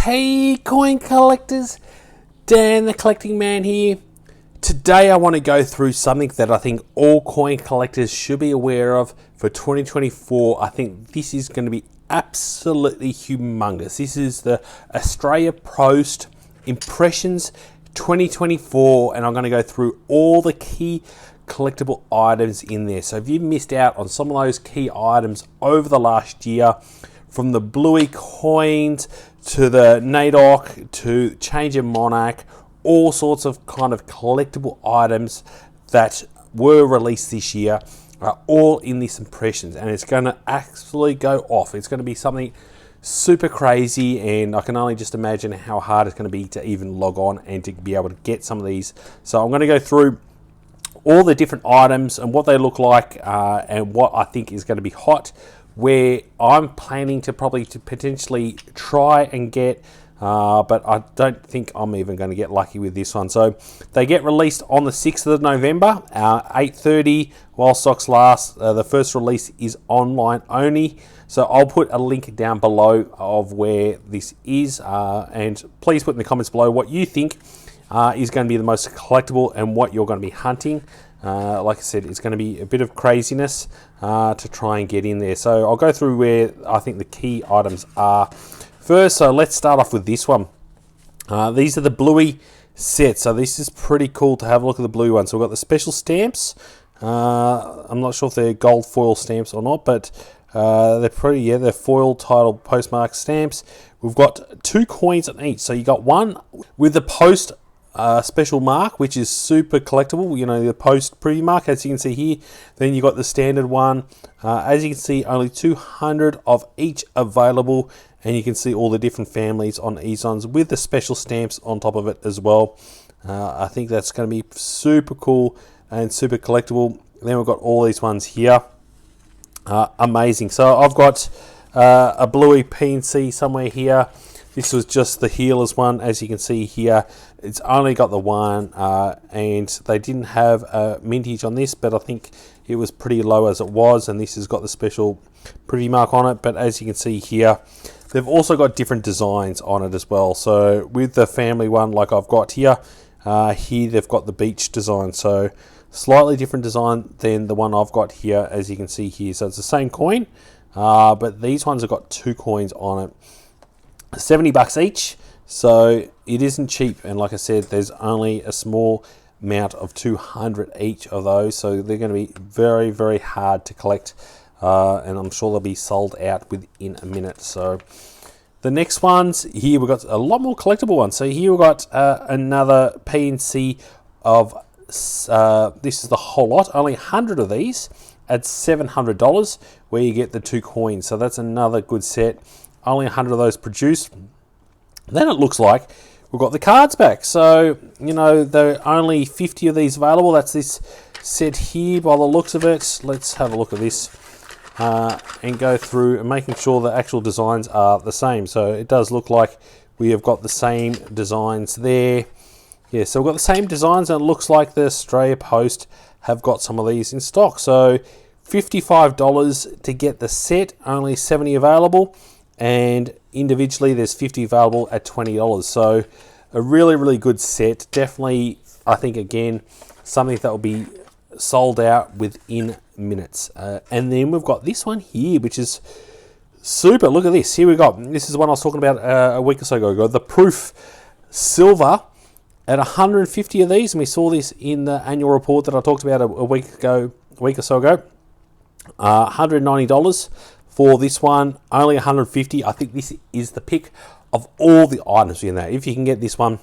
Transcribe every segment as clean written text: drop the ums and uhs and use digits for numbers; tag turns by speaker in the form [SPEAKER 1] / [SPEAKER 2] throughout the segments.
[SPEAKER 1] Hey coin collectors, Dan the Collecting Man here. Today I want to go through something that I think all coin collectors should be aware of for 2024. I think this is going to be absolutely humongous. This is the Australia Post Impressions 2024 and I'm going to go through all the key collectible items in there. So if you missed out on some of those key items over the last year, from the Bluey coins to the Naidoc to change in Monarch, all sorts of kind of collectible items that were released this year are all in this impressions, and it's going to actually go off. It's going to be something super crazy, and I can only just imagine how hard it's going to be to even log on and to be able to get some of these. So I'm going to go through all the different items and what they look like and what I think is going to be hot, where I'm planning to potentially try and get, but I don't think I'm even going to get lucky with this one. So they get released on the 6th of November, 8:30 while stocks last. The first release is online only. So I'll put a link down below of where this is, and please put in the comments below what you think is going to be the most collectible and what you're going to be hunting. Like I said, it's going to be a bit of craziness to try and get in there. So I'll go through where I think the key items are first. So let's start off with this one. These are the Bluey sets. So this is pretty cool to have a look at the Bluey one. So we've got the special stamps. I'm not sure if they're gold foil stamps or not, but they're pretty, yeah, they're foil title postmark stamps. We've got 2 coins on each. So you got one with the post special mark, which is super collectible, you know, the post preview mark, as you can see here. Then you got the standard one. As you can see, only 200 of each available, and you can see all the different families on these ones with the special stamps on top of it as well. I think that's going to be super cool and super collectible. Then we've got all these ones here. Amazing. So I've got a Bluey PNC somewhere here. This was just the healers one, as you can see here. It's only got the one, and they didn't have a mintage on this, but I think it was pretty low as it was, and this has got the special preview mark on it. But as you can see here, they've also got different designs on it as well. So with the family one, like I've got here, here they've got the beach design. So slightly different design than the one I've got here, as you can see here. So it's the same coin, but these ones have got 2 coins on it. $70 each, so it isn't cheap, and like I said, there's only a small amount of 200 each of those, so they're going to be very, very hard to collect, and I'm sure they'll be sold out within a minute. So the next ones here, we've got a lot more collectible ones. So here we've got another PNC of this is the whole lot, only 100 of these at $700, where you get the 2 coins. So that's another good set. Only 100 of those produced. Then it looks like we've got the cards back. So, you know, there are only 50 of these available. That's this set here by the looks of it. Let's have a look at this and go through and making sure the actual designs are the same. So it does look like we have got the same designs there. Yeah, so we've got the same designs, and it looks like the Australia Post have got some of these in stock. So $55 to get the set, only 70 available. And individually there's 50 available at $20. So a really, really good set. Definitely, I think, again, something that will be sold out within minutes. And then we've got this one here, which is super. Look at this. Here we go. This is the one I was talking about a week or so ago. The Proof Silver at 150 of these, and we saw this in the annual report that I talked about a week or so ago. $190 for this one, only 150. I think this is the pick of all the items in that. If you can get this one,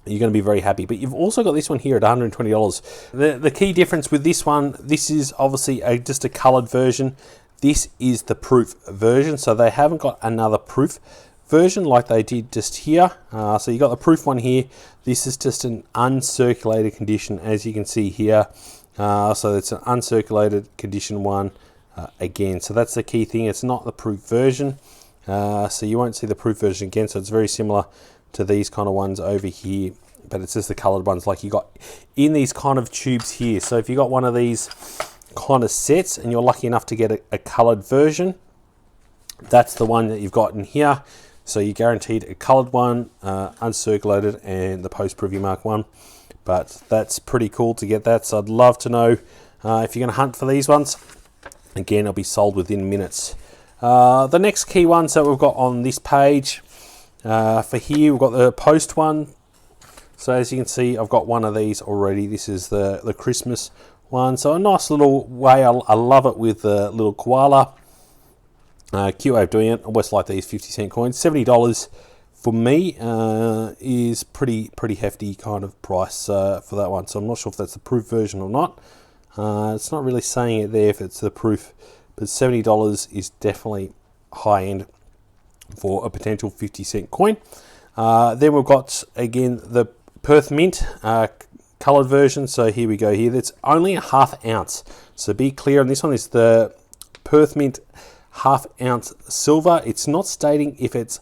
[SPEAKER 1] you're going to be very happy. But you've also got this one here at $120. The key difference with this one, this is obviously just a coloured version. This is the proof version, so they haven't got another proof version like they did just here. So you got the proof one here. This is just an uncirculated condition, as you can see here. So it's an uncirculated condition one. Again, so that's the key thing. It's not the proof version, so you won't see the proof version again. So it's very similar to these kind of ones over here, but it's just the colored ones like you got in these kind of tubes here. So if you got one of these kind of sets and you're lucky enough to get a colored version, that's the one that you've got in here. So you're guaranteed a coloured one, uncirculated, and the post preview mark one. But that's pretty cool to get that. So I'd love to know if you're going to hunt for these ones. Again, it'll be sold within minutes. The next key ones that we've got on this page, for here we've got the post one. So as you can see, I've got one of these already. This is the Christmas one. So a nice little way. I love it with the little koala. Cute way of doing it. I always like these 50-cent coins. $70 for me is pretty hefty kind of price for that one. So I'm not sure if that's the proof version or not. It's not really saying it there if it's the proof, but $70 is definitely high end for a potential 50-cent coin. Then we've got again the Perth Mint coloured version. So here we go. Here, that's only a ½ ounce. So be clear on this one. Is the Perth Mint ½ ounce silver. It's not stating if it's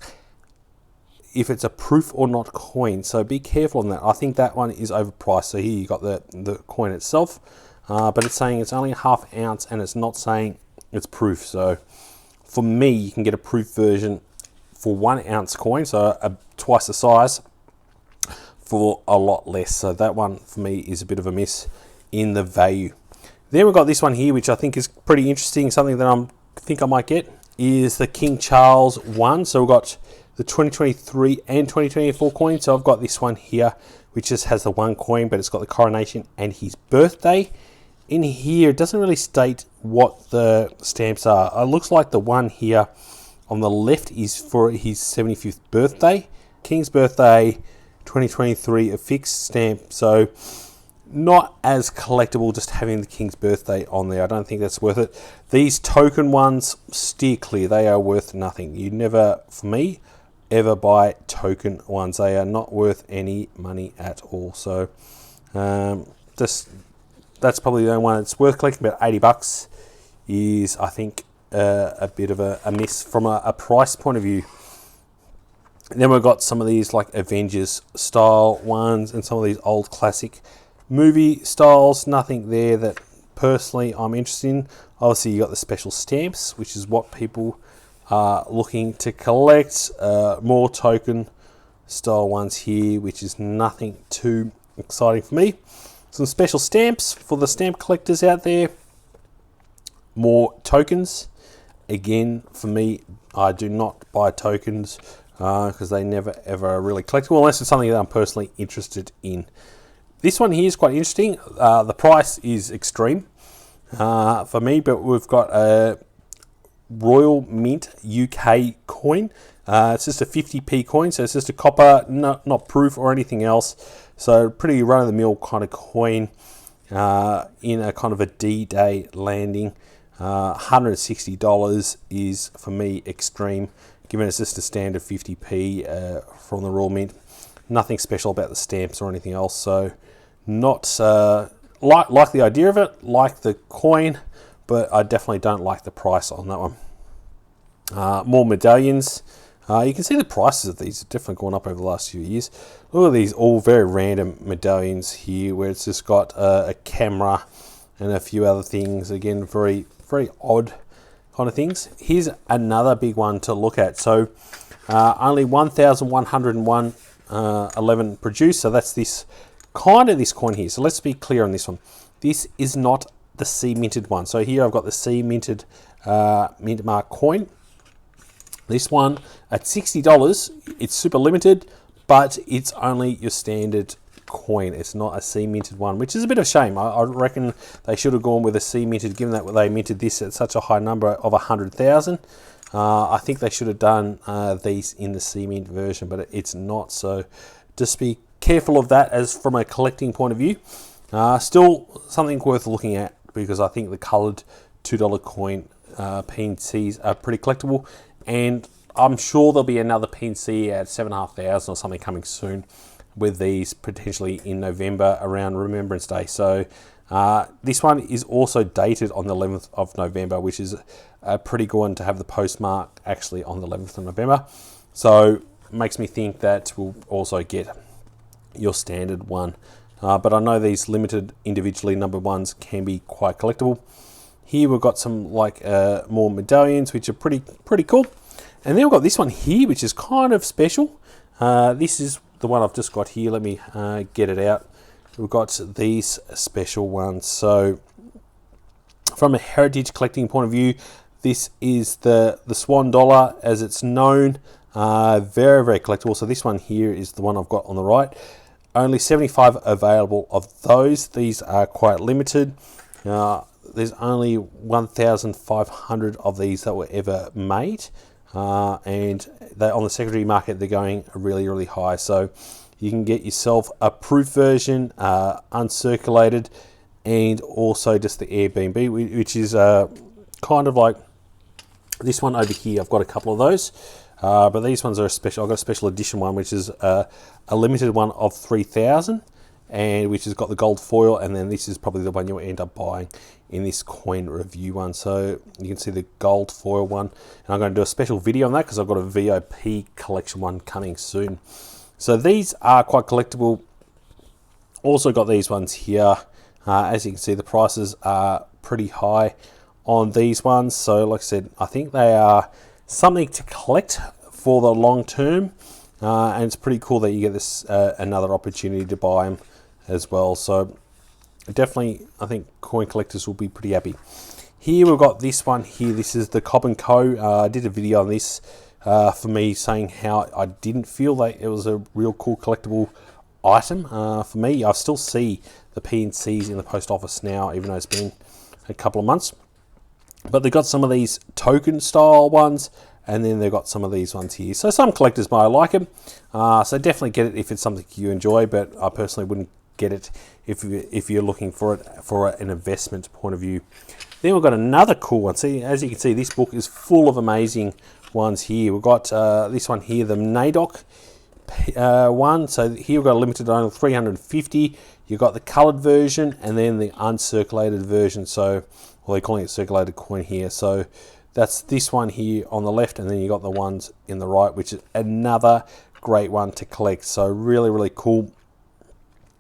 [SPEAKER 1] a proof or not coin. So be careful on that. I think that one is overpriced. So here you got the coin itself, but it's saying it's only a ½ ounce, and it's not saying it's proof. So for me, you can get a proof version for 1 ounce coin, so twice the size, for a lot less. So that one for me is a bit of a miss in the value. Then we've got this one here, which I think is pretty interesting. Something that I think I might get is the King Charles one. So we've got the 2023 and 2024 coins. So I've got this one here, which just has the one coin, but it's got the coronation and his birthday. In here, it doesn't really state what the stamps are. It looks like the one here on the left is for his 75th birthday. King's birthday, 2023, a fixed stamp. So not as collectible just having the King's birthday on there. I don't think that's worth it. These token ones, steer clear. They are worth nothing. You never, for me, ever buy token ones. They are not worth any money at all. So that's probably the only one that's worth collecting. About $80 is, I think, a bit of a miss from a price point of view. And then we've got some of these like Avengers style ones and some of these old classic movie styles. Nothing there that personally I'm interested in. Obviously you got the special stamps, which is what people are looking to collect. More token style ones here, which is nothing too exciting for me. Some special stamps for the stamp collectors out there. More tokens. Again, for me, I do not buy tokens because they never ever are really collectible unless it's something that I'm personally interested in. This one here is quite interesting. The price is extreme for me, but we've got a Royal Mint UK coin. It's just a 50p coin, so it's just a copper, not proof or anything else. So pretty run-of-the-mill kind of coin in a kind of a D-Day landing. $160 is, for me, extreme, given it's just a standard 50p from the Royal Mint. Nothing special about the stamps or anything else, so not like the idea of it, like the coin, but I definitely don't like the price on that one. More medallions. You can see the prices of these have definitely gone up over the last few years. Look at these all very random medallions here, where it's just got a camera and a few other things. Again, very odd kind of things. Here's another big one to look at. So only 1,101 11 produced. So that's this coin here. So let's be clear on this one. This is not the C minted one. So here I've got the C minted mint mark coin. This one at $60, it's super limited, but it's only your standard coin. It's not a C minted one, which is a bit of a shame. I reckon they should have gone with a C minted, given that they minted this at such a high number of 100,000. I think they should have done these in the C mint version, but it's not. So just be careful of that as from a collecting point of view. Still something worth looking at, because I think the coloured $2 coin PNCs are pretty collectible, and I'm sure there'll be another PNC at 7,500 or something coming soon with these, potentially in November around Remembrance Day. So this one is also dated on the 11th of November, which is a pretty good one to have the postmark actually on the 11th of November. So makes me think that we'll also get your standard one. But I know these limited individually numbered ones can be quite collectible. Here we've got some like more medallions, which are pretty cool. And then we've got this one here, which is kind of special. This is the one I've just got here. Let me get it out. We've got these special ones. So from a heritage collecting point of view, this is the Swan Dollar, as it's known. Very, very collectible. So this one here is the one I've got on the right. Only 75 available of those. These are quite limited. There's only 1,500 of these that were ever made. And they, on the secondary market, they're going really, really high. So you can get yourself a proof version, uncirculated, and also just the Airbnb, which is kind of like this one over here. I've got a couple of those, but these ones are a special. I've got a special edition one, which is a limited one of 3,000, and which has got the gold foil. And then this is probably the one you'll end up buying in this coin review one. So you can see the gold foil one, and I'm going to do a special video on that because I've got a VIP collection one coming soon. So these are quite collectible. Also got these ones here. As you can see, the prices are pretty high on these ones. So like I said, I think they are something to collect for the long term. And it's pretty cool that you get this another opportunity to buy them as well. So definitely, I think coin collectors will be pretty happy. Here we've got this one here. This is the Cobb Co. I did a video on this for me, saying how I didn't feel like it was a real cool collectible item for me. I still see the PNCs in the post office now, even though it's been a couple of months. But they've got some of these token style ones, and then they've got some of these ones here. So some collectors might like them. So definitely get it if it's something you enjoy, but I personally wouldn't get it if you're looking for it for an investment point of view. Then we've got another cool one. See, as you can see, this book is full of amazing ones here. We've got this one here, the Naidoc one. So here we've got a limited only 350. You've got the coloured version and then the uncirculated version. So, well, they're calling it circulated coin here. So that's this one here on the left, and then you got the ones in the right, which is another great one to collect. So really, really cool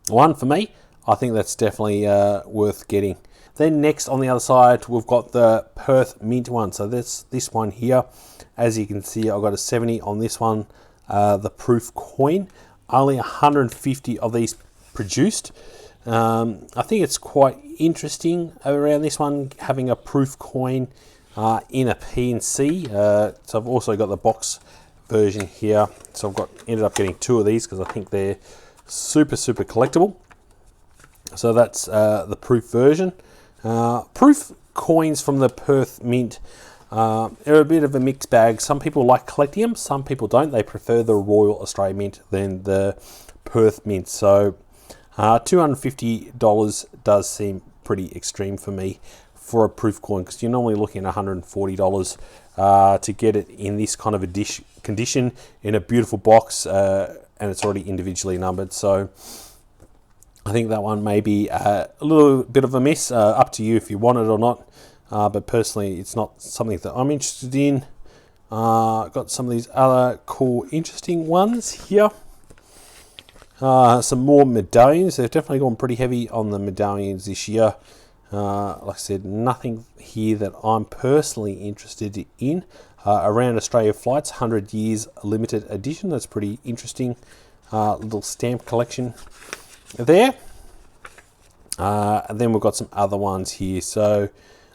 [SPEAKER 1] one for me. I think that's definitely worth getting. Then next on the other side, we've got the Perth Mint one. So that's this one here. As you can see, I've got a 70 on this one, the proof coin. Only 150 of these produced. I think it's quite interesting around this one, having a proof coin in a PNC. So I've also got the box version here. So I've ended up getting two of these because I think they're super, super collectible. So that's the proof version. Proof coins from the Perth Mint are a bit of a mixed bag. Some people like collecting them, some people don't. They prefer the Royal Australian Mint than the Perth Mint. So $250 does seem pretty extreme for me for a proof coin, because you're normally looking at $140 to get it in this kind of a condition in a beautiful box, and it's already individually numbered. So I think that one may be a little bit of a miss. Up to you if you want it or not. But personally, it's not something that I'm interested in. Got some of these other cool, interesting ones here. Some more medallions. They've definitely gone pretty heavy on the medallions this year. Like I said, nothing here that I'm personally interested in. Around Australia Flights, 100 years limited edition. That's pretty interesting. Little stamp collection there. And then we've got some other ones here. So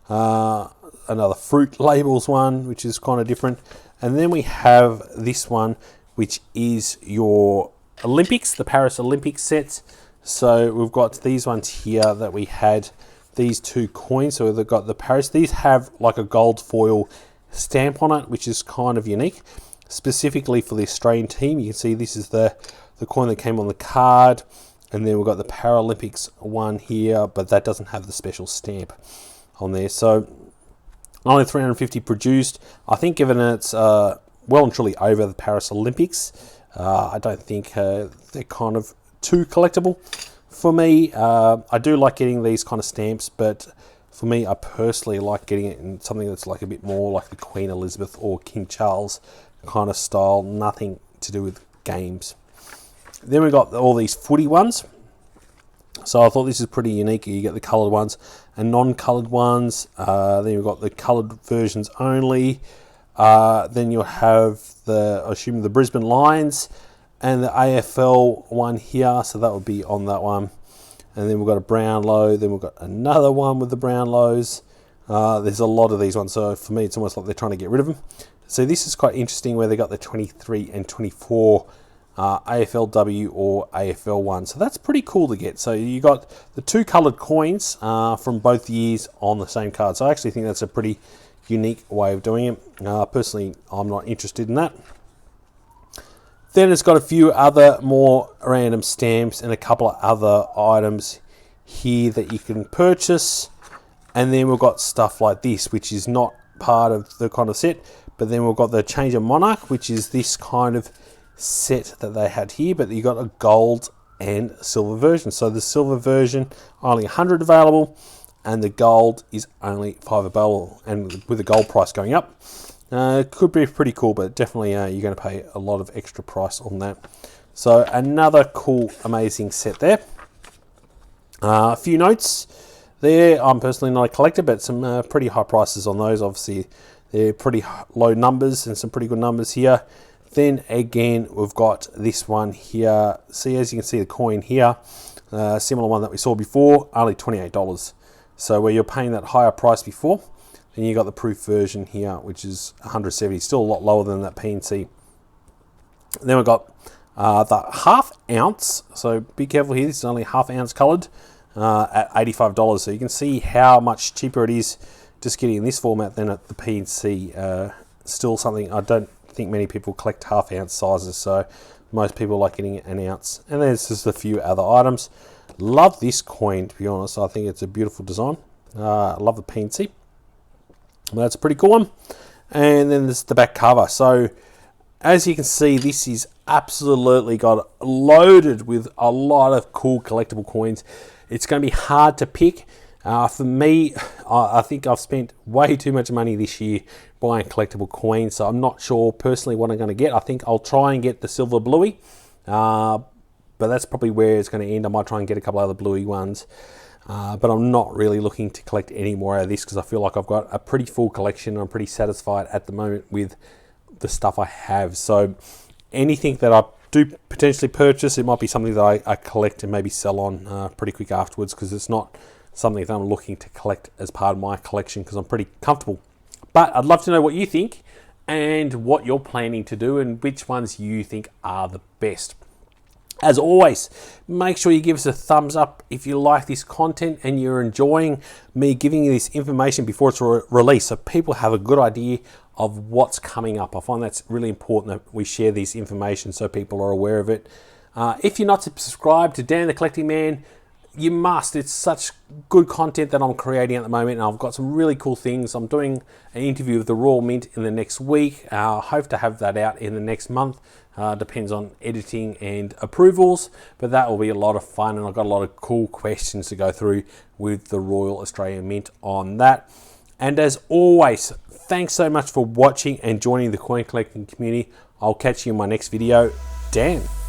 [SPEAKER 1] another fruit labels one, which is kind of different. And then we have this one, which is your Olympics, the Paris Olympics sets. So we've got these ones here that we had, these two coins. So they've got the Paris. These have like a gold foil stamp on it, which is kind of unique, specifically for the Australian team. You can see this is the coin that came on the card. And then we've got the Paralympics one here, but that doesn't have the special stamp on there. So only 350 produced. I think given it's well and truly over the Paris Olympics, I don't think they're kind of too collectible for me. I do like getting these kind of stamps, but for me, I personally like getting it in something that's like a bit more like the Queen Elizabeth or King Charles kind of style, nothing to do with games. Then we've got all these footy ones. So I thought this is pretty unique. You get the coloured ones and non-coloured ones. Then you've got the coloured versions only. Then you'll have the, I assume, the Brisbane Lions and the AFL one here. So that would be on that one. And then we've got a Brownlow. Then we've got another one with the Brownlows. There's a lot of these ones. So for me, it's almost like they're trying to get rid of them. So this is quite interesting where they got the 23 and 24 AFLW or AFL one. So that's pretty cool to get. So you got the two coloured coins from both years on the same card. So I actually think that's a pretty unique way of doing it. Personally, I'm not interested in that. Then it's got a few other more random stamps and a couple of other items here that you can purchase. And then we've got stuff like this, which is not part of the kind of set. But then we've got the Change of Monarch, which is this kind of set that they had here. But you got a gold and silver version. So the silver version, only 100 available. And the gold is only 5 available. And with the gold price going up, it could be pretty cool. But definitely you're going to pay a lot of extra price on that. So another cool, amazing set there. A few notes there. I'm personally not a collector, but some pretty high prices on those. Obviously, they're pretty low numbers and some pretty good numbers here. Then again, we've got this one here. See, as you can see, the coin here, similar one that we saw before, only $28. So where you're paying that higher price before, then you got the proof version here, which is $170, still a lot lower than that PNC. Then we've got the half ounce. So be careful here. This is only half ounce coloured at $85. So you can see how much cheaper it is just getting in this format than at the PNC. Still something I don't think many people collect half ounce sizes, so most people like getting an ounce. And there's just a few other items. Love this coin, to be honest. I think it's a beautiful design. I love the PNC. Well, that's a pretty cool one. And then there's the back cover. So as you can see, this is absolutely got loaded with a lot of cool collectible coins. It's going to be hard to pick. For me, I think I've spent way too much money this year buying collectible coins, so I'm not sure personally what I'm going to get. I think I'll try and get the silver Bluey, but that's probably where it's going to end. I might try and get a couple other Bluey ones, but I'm not really looking to collect any more out of this because I feel like I've got a pretty full collection. I'm pretty satisfied at the moment with the stuff I have. So anything that I do potentially purchase, it might be something that I collect and maybe sell on pretty quick afterwards, because it's not something that I'm looking to collect as part of my collection because I'm pretty comfortable. But I'd love to know what you think and what you're planning to do and which ones you think are the best. As always, make sure you give us a thumbs up if you like this content and you're enjoying me giving you this information before it's released, so people have a good idea of what's coming up. I find that's really important that we share this information so people are aware of it. If you're not subscribed to Dan the Collecting Man, you must. It's such good content that I'm creating at the moment, and I've got some really cool things. I'm doing an interview with the Royal Mint in the next week. I hope to have that out in the next month. Depends on editing and approvals, but that will be a lot of fun, and I've got a lot of cool questions to go through with the Royal Australian Mint on that. And as always, thanks so much for watching and joining the coin collecting community. I'll catch you in my next video. Dan.